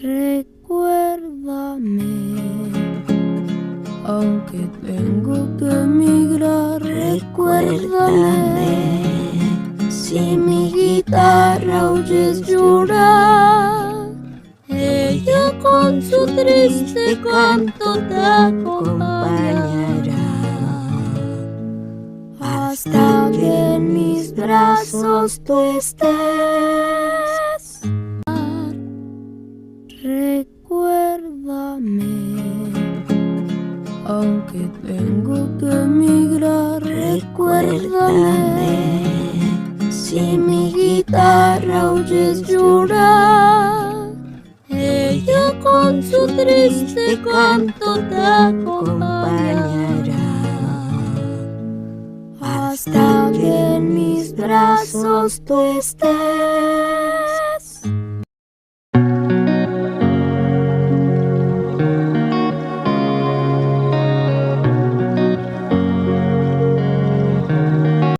Recuérdame, aunque tengo que emigrar. Recuérdame, si mi guitarra oyes llorar, ella con su triste canto te acompañará, hasta que en mis brazos tú estés. Recuérdame, aunque tengo que emigrar. Recuérdame, si mi guitarra oyes llorar, ella con su triste canto te acompañará, hasta que en mis brazos tú estés.